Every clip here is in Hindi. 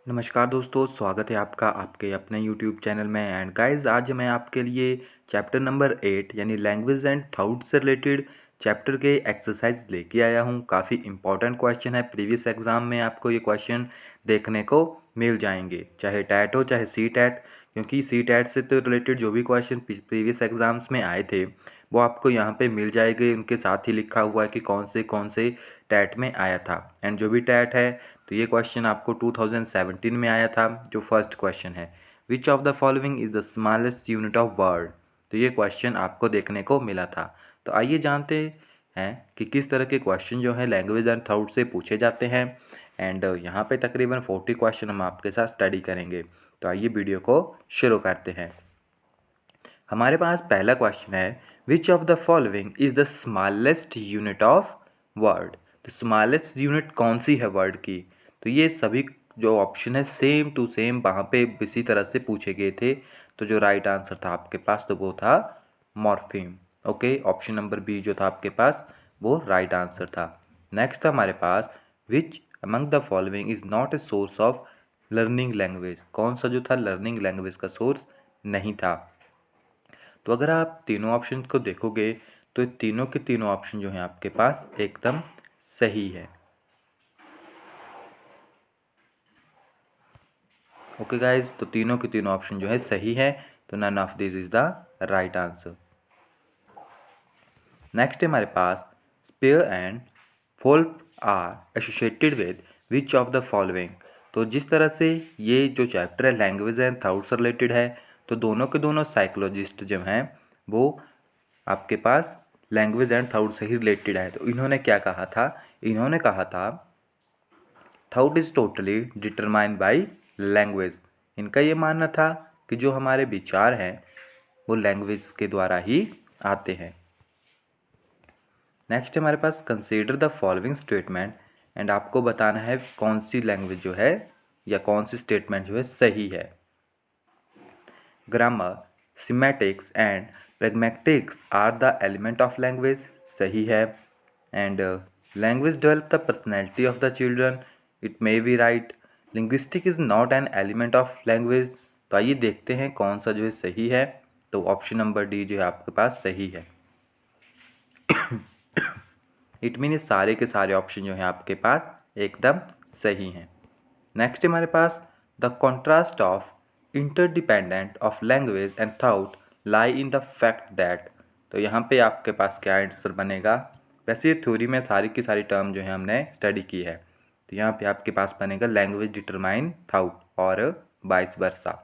नमस्कार दोस्तों, स्वागत है आपका आपके अपने यूट्यूब चैनल में। एंड गाइस, आज मैं आपके लिए चैप्टर नंबर 8 यानी लैंग्वेज एंड थॉट से रिलेटेड चैप्टर के एक्सरसाइज लेके आया हूँ। काफ़ी इंपॉर्टेंट क्वेश्चन है, प्रीवियस एग्ज़ाम में आपको ये क्वेश्चन देखने को मिल जाएंगे, चाहे टैट हो चाहे सी टैट, क्योंकि सी टैट से तो रिलेटेड जो भी क्वेश्चन प्रीवियस एग्ज़ाम्स में आए थे वो आपको यहाँ पे मिल जाएंगे। उनके साथ ही लिखा हुआ है कि कौन से टैट में आया था। एंड जो भी टैट है तो ये क्वेश्चन आपको 2017 में आया था। जो फर्स्ट क्वेश्चन है, विच of the following is the smallest unit of word, तो ये क्वेश्चन आपको देखने को मिला था। तो आइए जानते हैं कि किस तरह के क्वेश्चन जो है लैंग्वेज एंड थॉट से पूछे जाते हैं। एंड यहाँ पे तकरीबन 40 क्वेश्चन हम आपके साथ स्टडी करेंगे। तो आइए वीडियो को शुरू करते हैं। हमारे पास पहला क्वेश्चन है, विच of the following is the smallest unit of word. तो स्मॉलेस्ट यूनिट कौन सी है वर्ड की, तो ये सभी जो ऑप्शन है सेम टू सेम वहाँ पे इसी तरह से पूछे गए थे। तो जो राइट आंसर था आपके पास तो वो था morpheme. Okay, option number B जो था आपके पास वो राइट आंसर था। नेक्स्ट था हमारे पास, which among the following is not a source of learning language. कौन सा जो था लर्निंग लैंग्वेज का सोर्स नहीं था। तो अगर आप तीनों ऑप्शन को देखोगे तो तीनों के तीनों ऑप्शन जो हैं आपके पास एकदम सही है। ओके गाइज, तो तीनों के तीनों ऑप्शन जो है सही है। तो none of this is the right answer. Next है हमारे पास, Sapir and Whorf are associated with which of the following. तो जिस तरह से ये जो चैप्टर है लैंग्वेज एंड थॉट से रिलेटेड है, तो दोनों के दोनों साइकोलॉजिस्ट जो हैं वो आपके पास लैंग्वेज एंड थॉट से ही रिलेटेड है। तो इन्होंने क्या कहा था, इन्होंने कहा था thought is totally determined by language. इनका ये मानना था कि जो हमारे विचार हैं वो लैंग्वेज के द्वारा ही आते हैं। नेक्स्ट हमारे पास, consider the following statement. And आपको बताना है कौन सी लैंग्वेज जो है या कौन सी स्टेटमेंट जो है सही है। Grammar, semantics and pragmatics are the element of language, सही है। And language develop the personality of the children, it may be right. Linguistic is not an element of language. तो आइए देखते हैं कौन सा जो है सही है। तो ऑप्शन नंबर डी जो है आपके पास सही है। इट मीन सारे के सारे ऑप्शन जो हैं आपके पास एकदम सही हैं। नेक्स्ट हमारे पास, the contrast of interdependent of language and thought lie in the fact that. तो यहाँ पे आपके पास क्या आंसर बनेगा। वैसे ये थ्योरी में सारी की सारी टर्म जो है हमने स्टडी की है। तो यहाँ पे आपके पास बनेगा लैंग्वेज डिटरमाइन थॉट और वाइस वर्सा।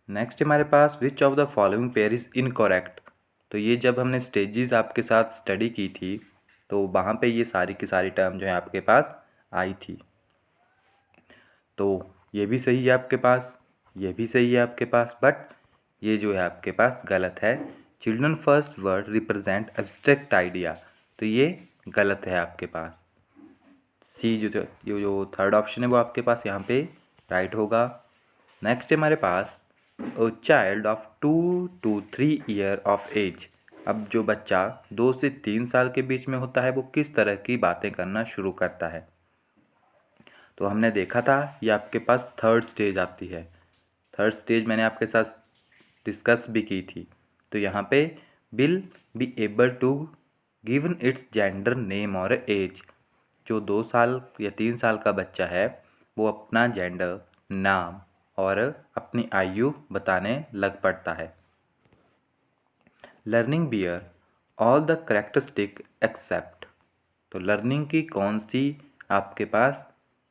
नेक्स्ट हमारे पास, which of the following pair is incorrect. तो ये जब हमने स्टेजेस आपके साथ स्टडी की थी तो वहाँ पे ये सारी की सारी टर्म जो है आपके पास आई थी। तो ये भी सही है आपके पास, ये भी सही है आपके पास, बट ये जो है आपके पास गलत है। Children first word represent abstract idea, तो ये गलत है आपके पास। सी जो थर्ड ऑप्शन है वो आपके पास यहाँ पे राइट होगा। नेक्स्ट है हमारे पास, a child of 2 to 3 year of age. अब जो बच्चा 2 से 3 साल के बीच में होता है वो किस तरह की बातें करना शुरू करता है। तो हमने देखा था ये आपके पास थर्ड स्टेज आती है। थर्ड स्टेज मैंने आपके साथ डिस्कस भी की थी। तो यहाँ पे will be able to given its gender name और एज। जो 2 साल या 3 साल का बच्चा है वो अपना जेंडर, नाम और अपनी आयु बताने लग पड़ता है। Learning bear all the characteristic except. तो लर्निंग की कौन सी आपके पास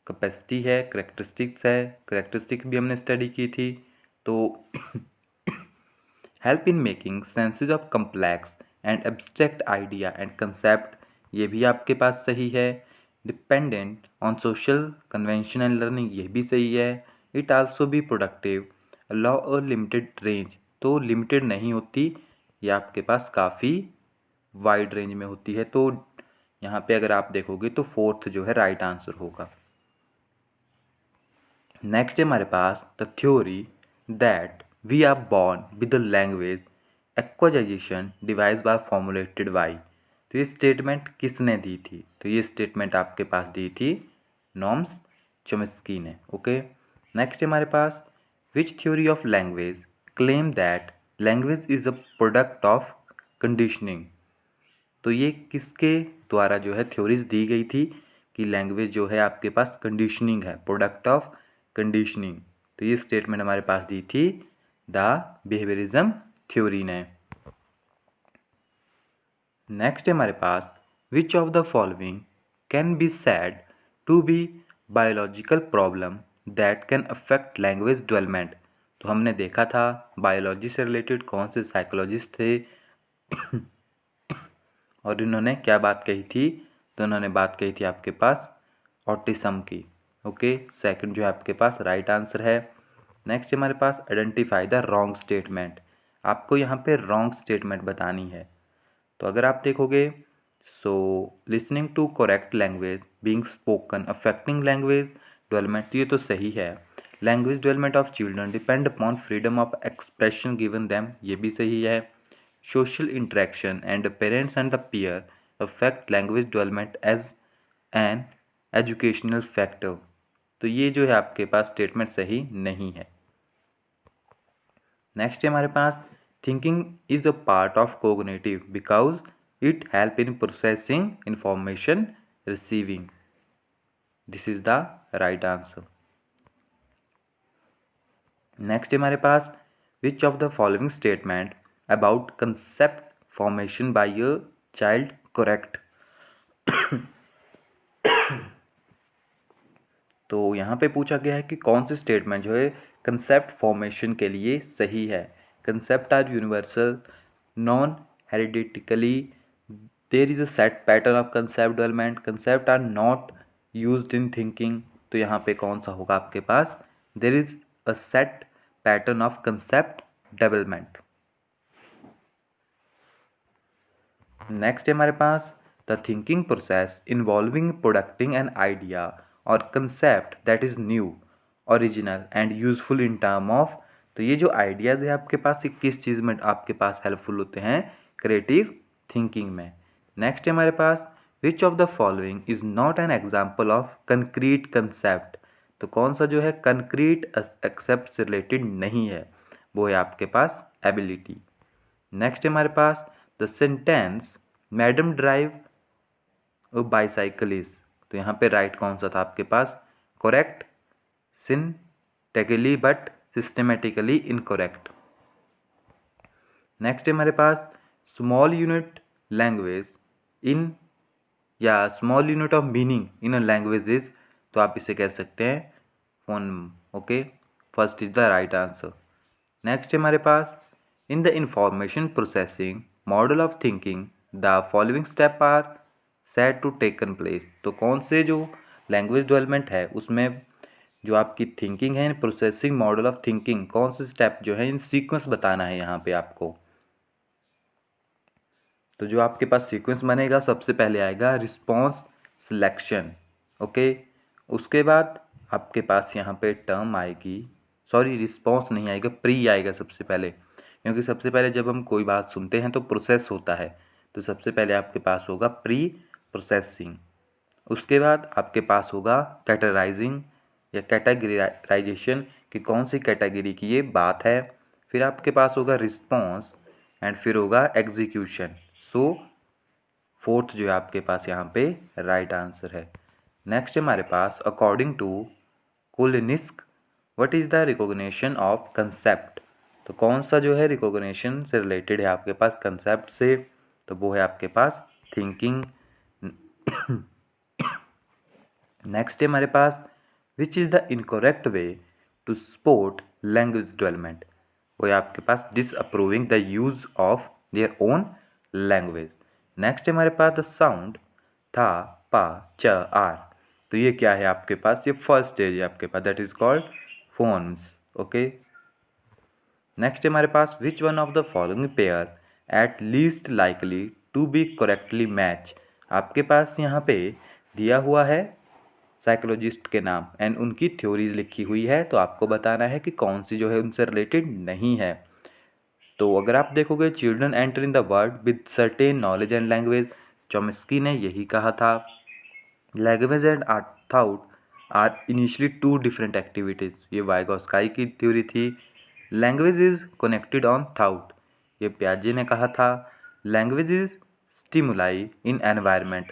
कैपेसिटी है, करेक्टरिस्टिक्स है। करेक्टरिस्टिक भी हमने स्टडी की थी। तो help in making senses of complex and abstract idea and concept, ये भी आपके पास सही है। Dependent on social convention and learning, ये भी सही है। It also be productive, allow a limited range, तो लिमिटेड नहीं होती, ये आपके पास काफ़ी वाइड रेंज में होती है। तो यहाँ पे अगर आप देखोगे तो फोर्थ जो है राइट आंसर होगा। नेक्स्ट है हमारे पास, the theory that we are born with the language acquisition device by formulated by. तो ये स्टेटमेंट किसने दी थी? तो ये स्टेटमेंट आपके पास दी थी नॉम्स चॉम्स्की ने। ओके, नेक्स्ट हमारे पास which theory of language claim that language is a product of conditioning. तो ये किसके द्वारा जो है थ्योरीज दी गई थी कि लैंग्वेज जो है आपके पास कंडीशनिंग है, प्रोडक्ट ऑफ कंडीशनिंग। तो ये स्टेटमेंट हमारे पास दी थी द बिहेवियरिज्म थ्योरी ने। नेक्स्ट है हमारे पास which of the following can be said to be biological problem that can affect language development. तो हमने देखा था बायोलॉजी से रिलेटेड कौन से साइकोलॉजिस्ट थे और इन्होंने क्या बात कही थी? तो इन्होंने बात कही थी आपके पास ऑटिज्म की। ओके, सेकंड जो है आपके पास राइट आंसर है। नेक्स्ट हमारे पास आइडेंटिफाई द रॉन्ग स्टेटमेंट। आपको यहाँ पे रॉन्ग स्टेटमेंट बतानी है। तो अगर आप देखोगे so listening to correct language being spoken affecting language development, ये तो सही है। Language development of children depend upon freedom of expression given them, ये भी सही है। Social interaction and parents and the peer affect language development as an educational factor. तो ये जो है आपके पास स्टेटमेंट सही नहीं है। नेक्स्ट है हमारे पास thinking is a part of cognitive because it help in processing information receiving. This is the right answer. Next हमारे पास which of the following statement about concept formation by a child correct. तो यहाँ पे पूछा गया है कि कौन से स्टेटमेंट जो है कंसेप्ट फॉर्मेशन के लिए सही है। Concept are universal, non hereditarily, there is a set pattern of concept development, concept are not used in thinking. तो यहाँ पे कौन सा होगा आपके पास? There is a set pattern of concept development. Next है हमारे पास the thinking process involving producing an idea और concept that is new, original and useful in term of. तो ये जो आइडियाज़ है आपके पास ये किस चीज़ में आपके पास हेल्पफुल होते हैं? क्रिएटिव थिंकिंग में। नेक्स्ट है हमारे पास which of the following is not an example of concrete concept. तो कौन सा जो है कंक्रीट एक्सेप्ट से रिलेटेड नहीं है? वो है आपके पास एबिलिटी। नेक्स्ट है हमारे पास the sentence madam drive a bicyclist. तो यहाँ पे राइट कौन सा था आपके पास? Correct, syntactically but systematically incorrect. Next है हमारे पास स्मॉल यूनिट लैंग्वेज इन या small unit of meaning in a language is. तो आप इसे कह सकते हैं phone. Okay, first is the right answer. Next है हमारे पास in the information processing model of thinking the following step are set to taken place. तो कौन से जो लैंग्वेज डेवलपमेंट है उसमें जो आपकी थिंकिंग है, प्रोसेसिंग मॉडल ऑफ थिंकिंग, कौन से स्टेप जो है इन सीक्वेंस बताना है यहाँ पे आपको। तो जो आपके पास सीक्वेंस बनेगा सबसे पहले आएगा रिस्पॉन्स सिलेक्शन। ओके, उसके बाद आपके पास यहाँ पे टर्म आएगी, सॉरी रिस्पॉन्स नहीं आएगा, प्री आएगा सबसे पहले, क्योंकि सबसे पहले जब हम कोई बात सुनते हैं तो प्रोसेस होता है। तो सबसे पहले आपके पास होगा प्री प्रोसेसिंग। उसके बाद आपके पास होगा कैटेगराइजिंग या कैटेगराइजेशन कि कौन सी कैटेगरी की ये बात है। फिर आपके पास होगा रिस्पॉन्स एंड फिर होगा एग्जीक्यूशन। सो फोर्थ जो है आपके पास यहाँ पे राइट आंसर है। नेक्स्ट हमारे पास अकॉर्डिंग टू कुलिनिस्क what is the recognition of concept. तो कौन सा जो है रिकॉग्निशन से रिलेटेड है आपके पास कंसेप्ट से? तो वो है आपके पास थिंकिंग। नेक्स्ट है हमारे पास which is the incorrect way to support language development. वो है आपके पास disapproving the use of their own language. Next है हमारे पास द साउंड था, पा, च, आर। तो ये क्या है आपके पास? ये फर्स्ट स्टेज है आपके पास, that is called phones. Okay, next है हमारे पास which one of the following pair at least likely to be correctly match. आपके पास यहाँ पे दिया हुआ है साइकोलॉजिस्ट के नाम एंड उनकी थ्योरीज लिखी हुई है, तो आपको बताना है कि कौन सी जो है उनसे रिलेटेड नहीं है। तो अगर आप देखोगे children enter in the world with certain knowledge and language, Chomsky ने यही कहा था। Language and thought are initially two different activities, ये वाइगोस्काई की थ्योरी थी। Language is connected on thought, ये पियाजे ने कहा था। Language is stimuli in environment,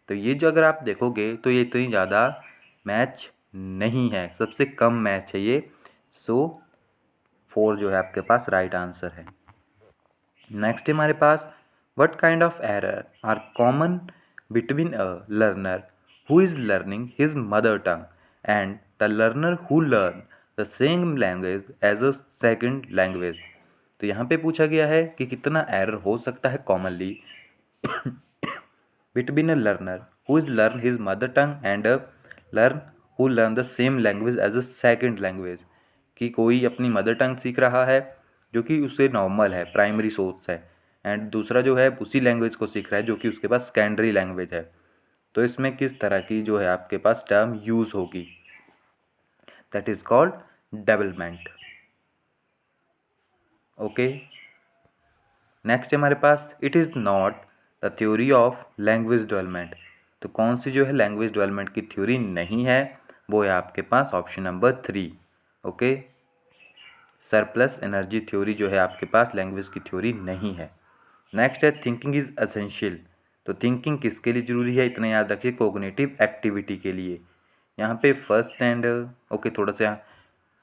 तो ये जो अगर आप देखोगे तो ये इतनी ज़्यादा मैच नहीं है, सबसे कम मैच है ये। सो 4 जो है आपके पास राइट आंसर है। नेक्स्ट है हमारे पास, what kind of error are common between a learner who is learning his mother tongue and the learner who learn the same language as a second language. तो यहाँ पे पूछा गया है कि कितना एरर हो सकता है commonly between a learner who is learn his mother tongue and a learn who learn the same language as a second language, कि कोई अपनी मदर टंग सीख रहा है जो कि उससे नॉर्मल है, प्राइमरी सोर्स है, एंड दूसरा जो है उसी लैंग्वेज को सीख रहा है जो कि उसके पास सेकेंडरी लैंग्वेज है। तो इसमें किस तरह की जो है आपके पास टर्म यूज़ होगी, that is called development. Okay, next है हमारे पास, it is not the theory of language development. तो कौन सी जो है लैंग्वेज डेवलपमेंट की थ्योरी नहीं है, वो है आपके पास option number 3। Okay, surplus energy theory जो है आपके पास लैंग्वेज की थ्योरी नहीं है। नेक्स्ट है, थिंकिंग इज़ एसेंशियल। तो थिंकिंग किसके लिए ज़रूरी है, इतना याद रखिए, कोग्निटिव एक्टिविटी के लिए। यहाँ पे फर्स्ट एंड ओके थोड़ा सा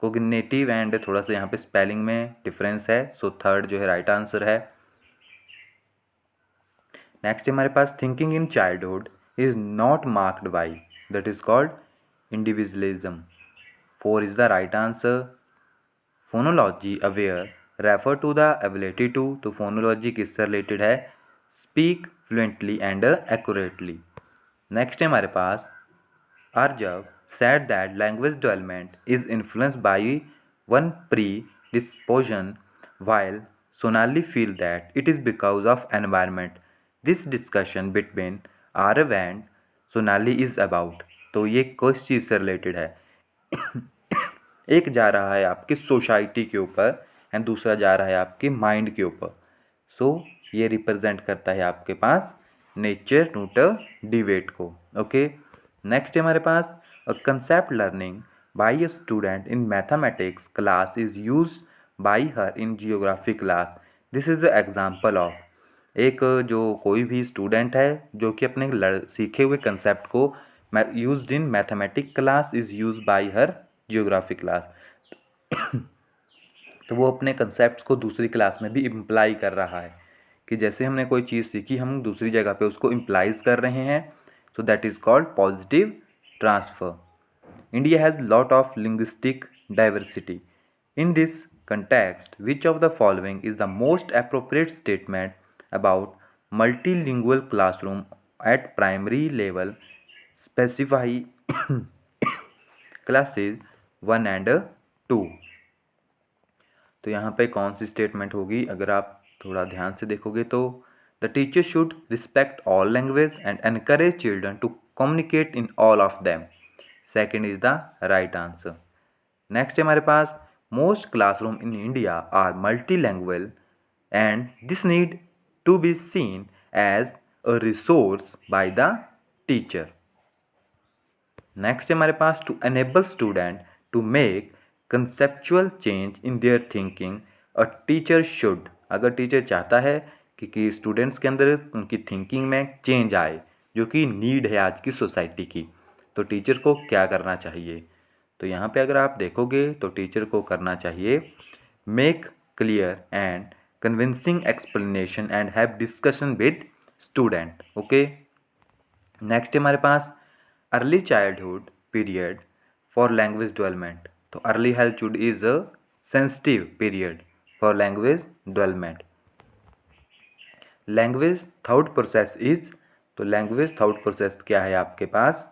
कोग्निटिव एंड थोड़ा सा यहाँ पे स्पेलिंग में डिफरेंस है, सो थर्ड जो है राइट आंसर है। नेक्स्ट हमारे पास, thinking in childhood is not marked by, that is called individualism. 4 is the right answer. Phonology aware refer to the ability to, तो फोनोलॉजी किससे रिलेटेड है, speak fluently and accurately. Next है हमारे पास, Arjav said that language development is influenced by one predisposition, while Sonali feel that it is because of environment. This discussion between Arav and Sonali is about, तो ये किस चीज़ से रिलेटेड है, एक जा रहा है आपकी सोसाइटी के ऊपर एंड दूसरा जा रहा है आपके माइंड के ऊपर। सो ये रिप्रेजेंट करता है आपके पास नेचर न्यूटर डिबेट को। ओके, नेक्स्ट है हमारे पास, a concept learning by a student in mathematics class is use by her in geography class, this is the example of. एक जो कोई भी स्टूडेंट है जो कि अपने सीखे हुए कंसेप्ट को used in mathematic class is use by her geography class, तो वो अपने कंसेप्ट को दूसरी क्लास में भी इम्प्लाई कर रहा है, कि जैसे हमने कोई चीज़ सीखी हम दूसरी जगह पे उसको इम्प्लाइज कर रहे हैं, so that is called positive transfer. India has lot of linguistic diversity, in this context which of the following is the most appropriate statement about multilingual classroom at primary level, specify classes 1 and 2। तो यहाँ पे कौन सी स्टेटमेंट होगी, अगर आप थोड़ा ध्यान से देखोगे तो, the teacher should respect all language and encourage children to communicate in all of them, second is the right answer. Next है हमारे पास, most classroom in India are multi language and this need to be seen as a resource by the teacher. Next है हमारे पास, to enable student to make conceptual change in their thinking a teacher should, अगर टीचर चाहता है कि स्टूडेंट्स के अंदर उनकी थिंकिंग में चेंज आए जो कि नीड है आज की सोसाइटी की, तो टीचर को क्या करना चाहिए, तो यहाँ पे अगर आप देखोगे तो टीचर को करना चाहिए make clear and convincing explanation and have discussion with student. Okay, next है हमारे पास, early childhood period for language development, तो early childhood is a sensitive period for language development. Language thought process is, तो लैंग्वेज थॉट प्रोसेस क्या है आपके पास,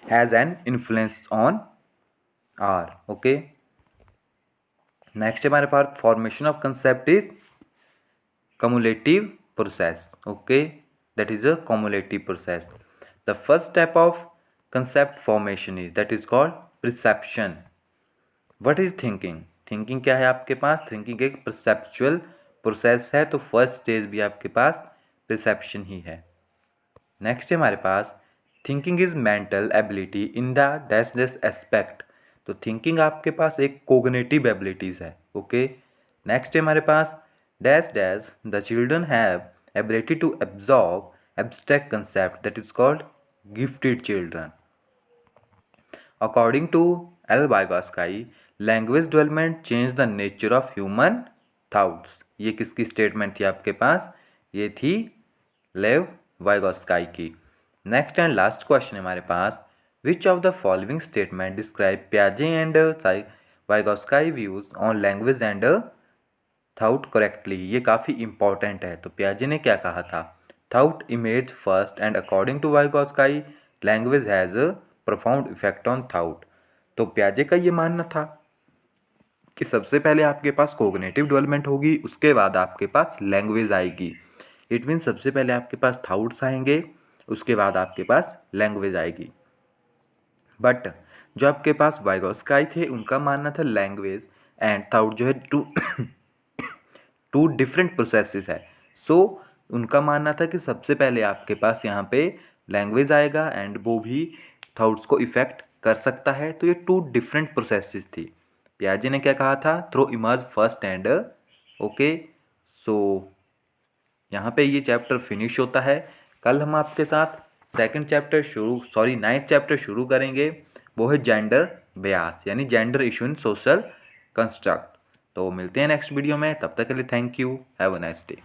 has an influence on our. Okay, next हमारे पास, formation of concept is cumulative process। Okay, that is a cumulative process। The first step of concept formation is, that is called perception। What is thinking? Thinking क्या है आपके पास? थिंकिंग एक परसेप्चुअल प्रोसेस है, तो फर्स्ट स्टेज भी आपके पास परसेप्शन ही है। नेक्स्ट है हमारे पास thinking is mental ability in the dash dash aspect. तो थिंकिंग आपके पास एक कोग्निटिव एबिलिटीज़ है। ओके, नेक्स्ट है हमारे पास dash dash the children have ability to absorb abstract concept that is called gifted children. According to L Vygotsky, language development change the nature of human thoughts. ये किसकी स्टेटमेंट थी आपके पास? ये थी लेव वाइगोस्की की। नेक्स्ट एंड लास्ट क्वेश्चन है हमारे पास, which of the following statement describe पियाजे and Vygotsky views on language and thought correctly. ये काफ़ी इंपॉर्टेंट है। तो पियाजे ने क्या कहा था? Thought image first and according to Vygotsky language has a profound effect on thought. तो पियाजे का ये मानना था कि सबसे पहले आपके पास कोग्निटिव डेवलपमेंट होगी, उसके बाद आपके पास लैंग्वेज आएगी। इट मीन सबसे पहले आपके पास थाउट्स आएंगे, उसके बाद आपके पास लैंग्वेज आएगी। बट जो आपके पास वाइगोस्की थे उनका मानना था लैंग्वेज एंड थाउट जो है टू डिफरेंट प्रोसेसेस है। सो उनका मानना था कि सबसे पहले आपके पास यहाँ पे लैंग्वेज आएगा एंड वो भी थाउट्स को इफेक्ट कर सकता है। तो ये टू डिफरेंट प्रोसेसेस थी। पियाजे ने क्या कहा था? Throw emerge first and okay. So यहाँ पे ये चैप्टर फिनिश होता है। कल हम आपके साथ नाइन्थ चैप्टर शुरू करेंगे। वो है जेंडर बयास यानी gender issue in social construct. तो मिलते हैं नेक्स्ट वीडियो में, तब तक के लिए thank you, have a nice day.